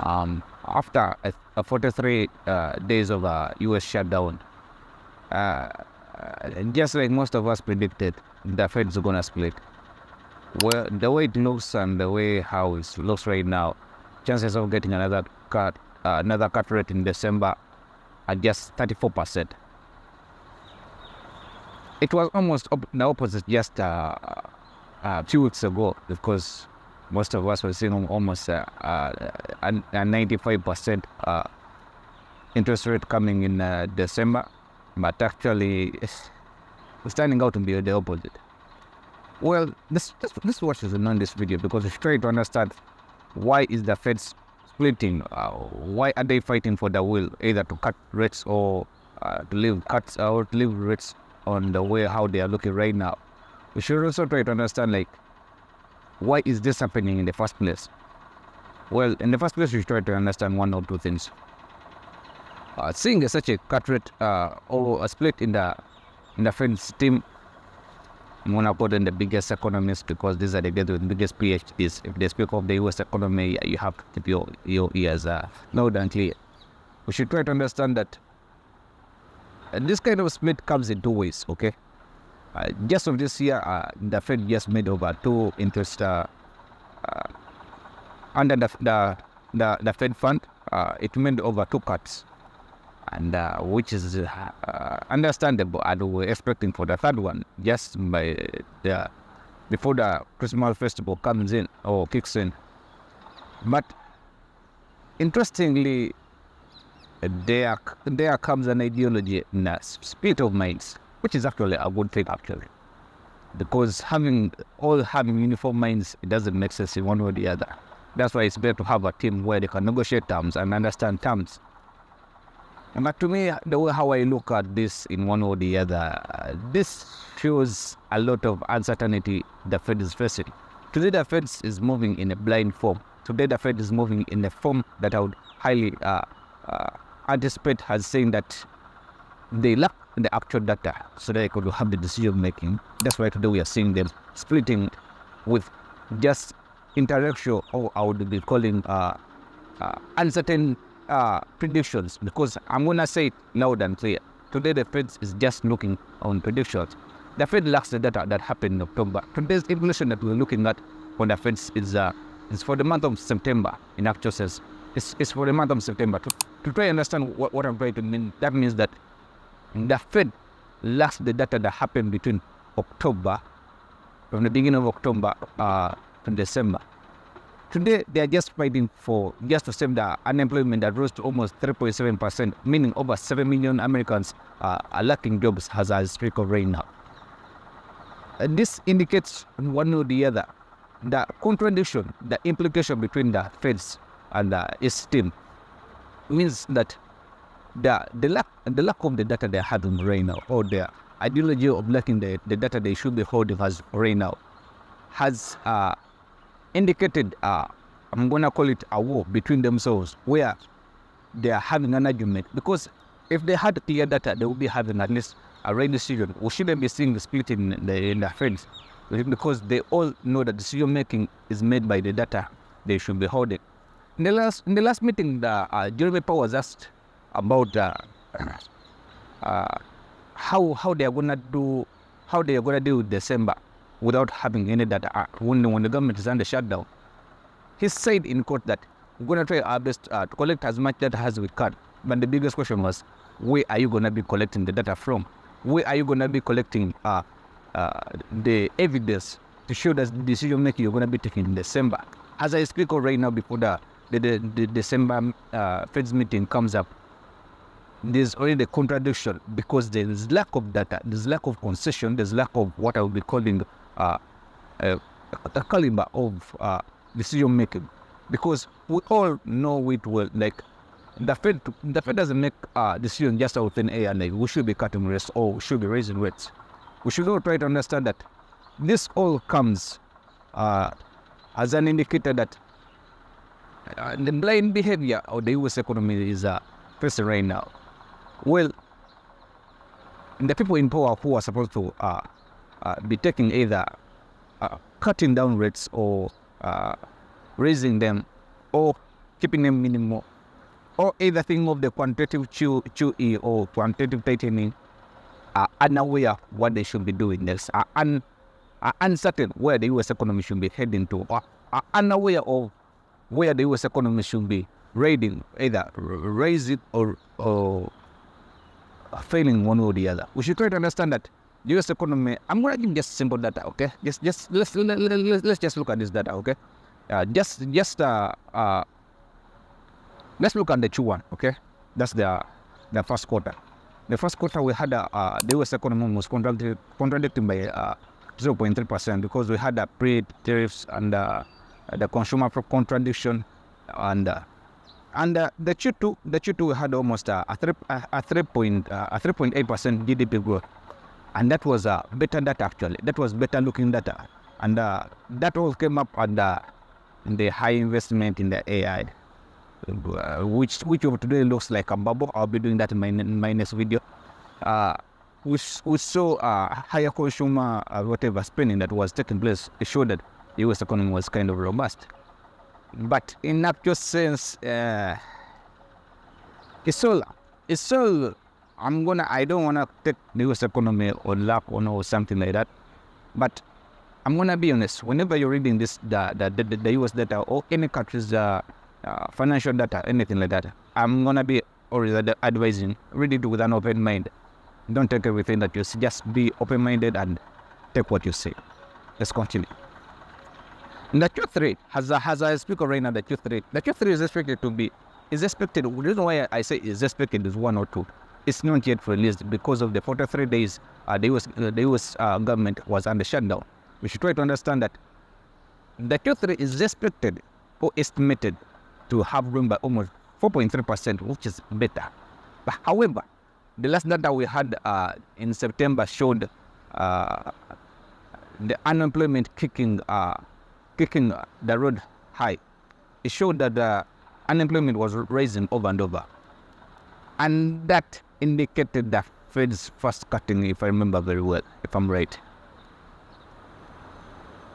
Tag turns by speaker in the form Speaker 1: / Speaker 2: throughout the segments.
Speaker 1: After 43 days of U.S. shutdown, just like most of us predicted, the Fed's going to split. Well, the way it looks and the way how it looks right now, chances of getting another cut rate in December are just 34%. It was almost the opposite just a few weeks ago, because most of us were seeing almost a 95% interest rate coming in December, but actually it's turning out to be the opposite. Well, this watch is on this video because it's trying to understand why is the Fed splitting. Why are they fighting for the will, either to cut rates or to leave cuts or to leave rates on the way how they are looking right now. We should also try to understand, like, why is this happening in the first place? Well, in the first place, we should try to understand one or two things. Seeing such a cut rate or a split in the Fed's team, I'm going to put in the biggest economists, because these are the guys with the biggest PhDs. If they speak of the US economy, you have to keep your ears loud and clear. We should try to understand that this kind of split comes in two ways, okay? Just of this year, the Fed just made over two interest under the Fed fund. It made over two cuts, and which is understandable. And we're expecting for the third one just before the Christmas festival comes in or kicks in. But interestingly, there comes an ideology in a split of minds, which is actually a good thing, actually, because having uniform minds, it doesn't make sense in one or the other. That's why it's better to have a team where they can negotiate terms and understand terms. But to me, the way how I look at this in one or the other, this shows a lot of uncertainty the Fed is facing. Today, the Fed is moving in a blind form. Today, the Fed is moving in a form that I would highly anticipate as saying that they lack the actual data so they could have the decision making. That's why today we are seeing them splitting with just intellectual, or I would be calling uncertain predictions, because I'm going to say it loud and clear. Today the Fed is just looking on predictions. The Fed lacks the data that happened in October. Today's inflation that we're looking at for the Fed is for the month of September. In actual sense, it's for the month of September. To try and understand what I'm trying to mean, that means that the Fed lacks the data that happened between October, from the beginning of October to December. Today, they are just fighting for just to save the unemployment that rose to almost 3.7%, meaning over 7 million Americans are lacking jobs as a streak of rain now. This indicates one or the other the contradiction, the implication between the Feds and its team means that the lack of the data they're having right now, or their ideology of lacking the data they should be holding as right now, has indicated, I'm going to call it a war between themselves, where they are having an argument. Because if they had clear data, they would be having at least a right decision. We shouldn't be seeing the split in the Feds, because they all know that decision making is made by the data they should be holding. In the last meeting, Jerome Powell was asked about how they are going to deal with December without having any data when the government is under shutdown. He said in court that we're going to try our best to collect as much data as we can. But the biggest question was, where are you going to be collecting the data from? Where are you going to be collecting the evidence to show that the decision making you're going to be taking in December? As I speak right now, before the December Fed's meeting comes up, there's already a contradiction, because there's lack of data, there's lack of concession, there's lack of what I would be calling a caliber of decision making. Because we all know it well, like the Fed doesn't make decisions just out of thin air, like we should be cutting rates or we should be raising rates. We should all try to understand that this all comes as an indicator that the blind behavior of the US economy is facing right now. Well, the people in power who are supposed to be taking either cutting down rates or raising them, or keeping them minimal, or either think of the quantitative QE or quantitative tightening, are unaware what they should be doing next, are uncertain where the U.S. economy should be heading to, or are unaware of where the U.S. economy should be rating, either raise it or failing one or the other. We should try to understand that the U.S. economy. I'm going to give just simple data, okay? Let's just look at this data, okay? Let's look at the Q1, okay? That's the first quarter. The first quarter we had the U.S. economy was contracting by 0.3% because we had the pre-tariffs and the consumer contradiction, and the Q2 we had almost a 3.8% GDP growth, and that was better data actually. That was better looking data, and that all came up under the high investment in the AI, which of today looks like a bubble. I'll be doing that in my next video. We saw higher consumer spending that was taking place. It showed that the U.S. economy was kind of robust. But in actual sense, it's all. I don't wanna take the U.S. economy on luck or something like that. But I'm gonna be honest. Whenever you're reading this, the U.S. data or any country's financial data, anything like that, I'm gonna be always advising, read it with an open mind. Don't take everything that you see. Just be open-minded and take what you see. Let's continue. In the Q3, as I speak right now, the Q3 is expected to be, the reason why I say is expected is 1 or 2. It's not yet released because of the 43 days the US government was under shutdown. We should try to understand that the Q3 is expected or estimated to have grown by almost 4.3%, which is better. But however, the last data we had in September showed the unemployment kicking the road high. It showed that the unemployment was rising over and over, and that indicated the Fed's first cutting, if I remember very well, if I'm right.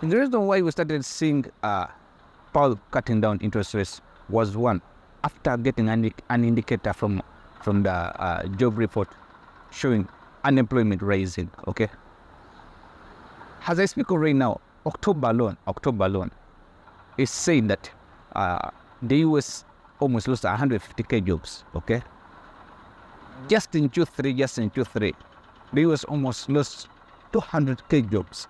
Speaker 1: And the reason why we started seeing Powell cutting down interest rates was one, after getting an indicator from the job report showing unemployment rising, okay? As I speak right now, October alone is saying that the US almost lost 150,000 jobs, okay? Just in Q3, the US almost lost 200,000 jobs.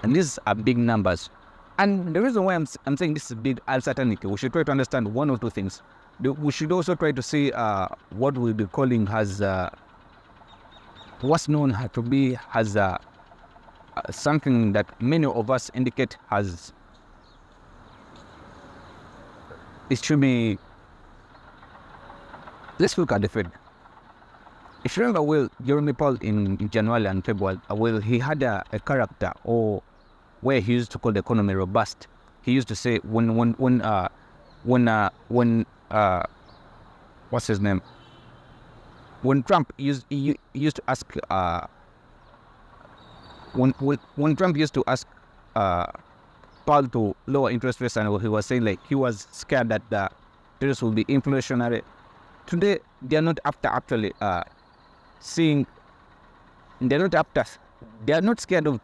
Speaker 1: And these are big numbers. And the reason why I'm saying this is big uncertainty, we should try to understand one or two things. We should also try to see what we'll be calling as what's known to be as something that many of us indicate as it should be. Let's look at the Fed. If you remember well, Jerome Powell in January and February, he had a character or where he used to call the economy robust. He used to say when what's his name? When Trump used to ask when Trump used to ask Powell to lower interest rates, and he was saying like he was scared that the tariffs will be inflationary. Today they are not after actually seeing. They are not scared of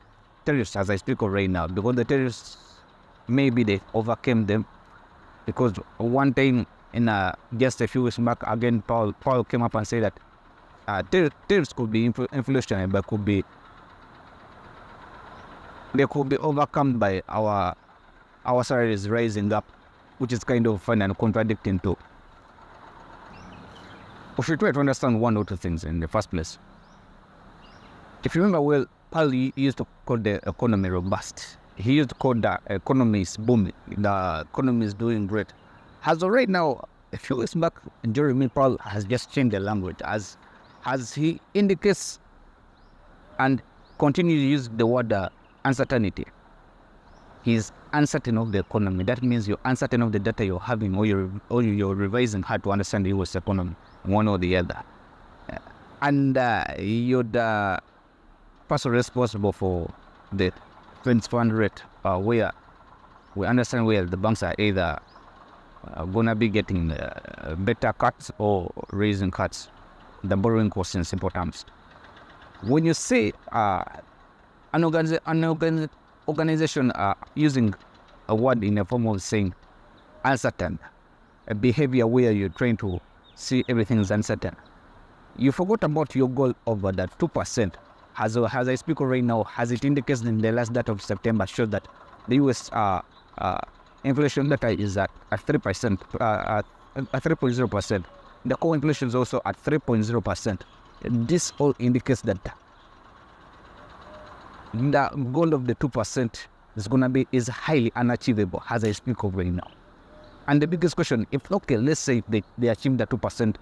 Speaker 1: tariffs as I speak of right now, because the tariffs maybe they overcame them, because one time in just a few weeks back again Powell came up and said that tariffs could be inflationary, but they could be overcome by our salaries rising up, which is kind of fun and contradicting too. We should try to understand one or two things in the first place. If you remember well, Powell used to call the economy robust. He used to call the economy is booming. The economy is doing great. As of right now, a few weeks back, Jerome Powell has just changed the language as he indicates and continues to use the word uncertainty. He's uncertain of the economy. That means you're uncertain of the data you're having, or you're revising how to understand the U.S. economy, one or the other. And you're the person responsible for the Fed fund rate, where we understand where the banks are either going to be getting better cuts or raising cuts, the borrowing cost in simple terms. When you say an organization using a word in a form of saying uncertain, a behavior where you're trying to see everything is uncertain, you forgot about your goal of that 2%. As I speak right now, as it indicates in the last data of September, shows that the US inflation data is at 3%, at 3.0%. The core inflation is also at 3.0%. This all indicates that the goal of the 2% is highly unachievable as I speak of right now. And the biggest question, let's say they achieve the 2%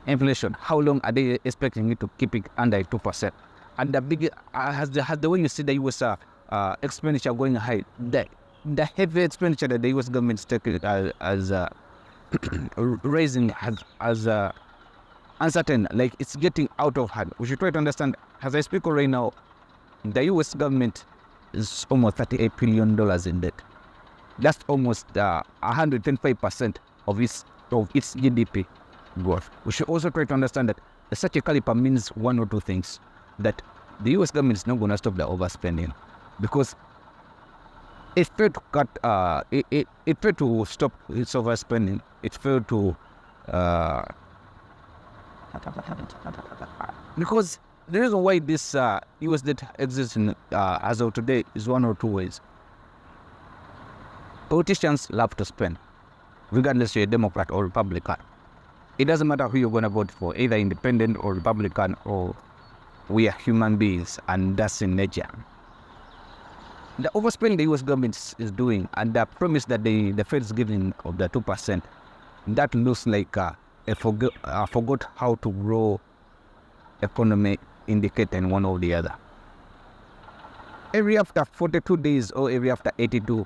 Speaker 1: inflation, how long are they expecting it to keep it under 2%? And the big, has the way you see the US expenditure going high, the heavy expenditure that the US government is taking as raising as uncertain, like it's getting out of hand. We should try to understand, as I speak right now, the US government is almost $38 billion in debt. That's almost 125% of its GDP growth. We should also try to understand that such a caliber means one or two things. That the US government is not going to stop the overspending, because it failed to cut, it failed to stop its overspending. It failed to, because the reason why this US debt exists as of today is one or two ways. Politicians love to spend, regardless you're a Democrat or Republican. It doesn't matter who you're going to vote for, either independent or Republican, or we are human beings, and that's in nature. The overspending the US government is doing, and the promise that the FEDS giving of the 2%, that looks like a forgot how to grow economy indicator in one or the other. Every after 42 days or every after 82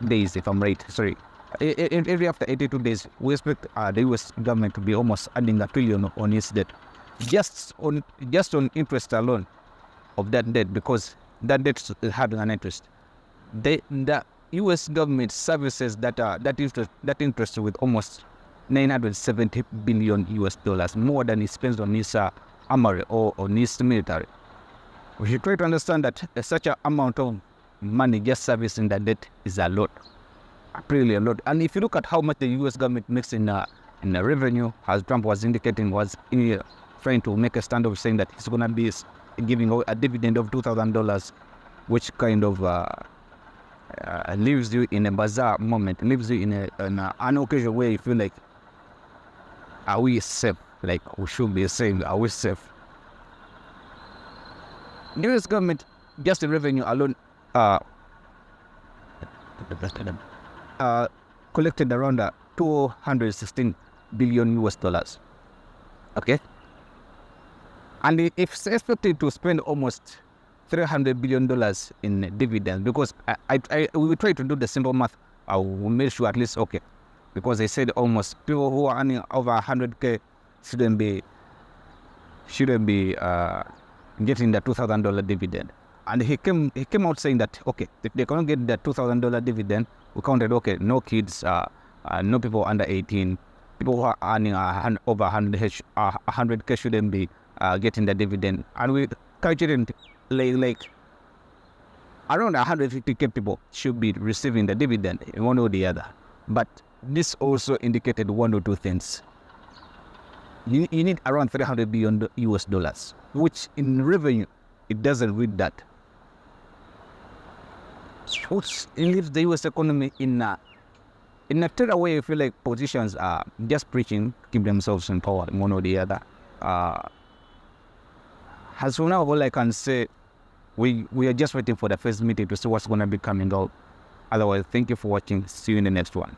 Speaker 1: days, if I'm right, sorry. Every after 82 days, we expect the US government to be almost adding $1 trillion on its debt. Just on interest alone of that debt, because that debt is having an interest. The US government services that interest with almost $970 billion US dollars, more than it spends on its armory or on its military. We should try to understand that such an amount of money just servicing that debt is a lot, really a lot. And if you look at how much the US government makes in the revenue, as Trump was indicating, was trying to make a stand of saying that he's going to be giving a dividend of $2,000, which kind of leaves you in a bizarre moment, leaves you in an occasion where you feel like, are we safe? Like, we should be saying, are we safe? The US government, just the revenue alone, collected around 216 billion US dollars. Okay? And if it's expected to spend almost $300 billion in dividends, because we try to do the simple math, we made sure at least, okay, because they said almost people who are earning over 100K shouldn't be getting the $2,000 dividend. And he came out saying that, okay, if they cannot get the $2,000 dividend, we counted, okay, no kids, no people under 18, people who are earning over 100K shouldn't be getting the dividend. And we calculated like around 150K people should be receiving the dividend in one or the other. But this also indicated one or two things. You need around $300 billion US dollars, which in revenue, it doesn't read that. Which leaves the US economy in a third way. I feel like politicians are just preaching, keep themselves in power, one or the other. As for now, all I can say, we are just waiting for the first meeting to see what's going to be coming out. Otherwise, thank you for watching. See you in the next one.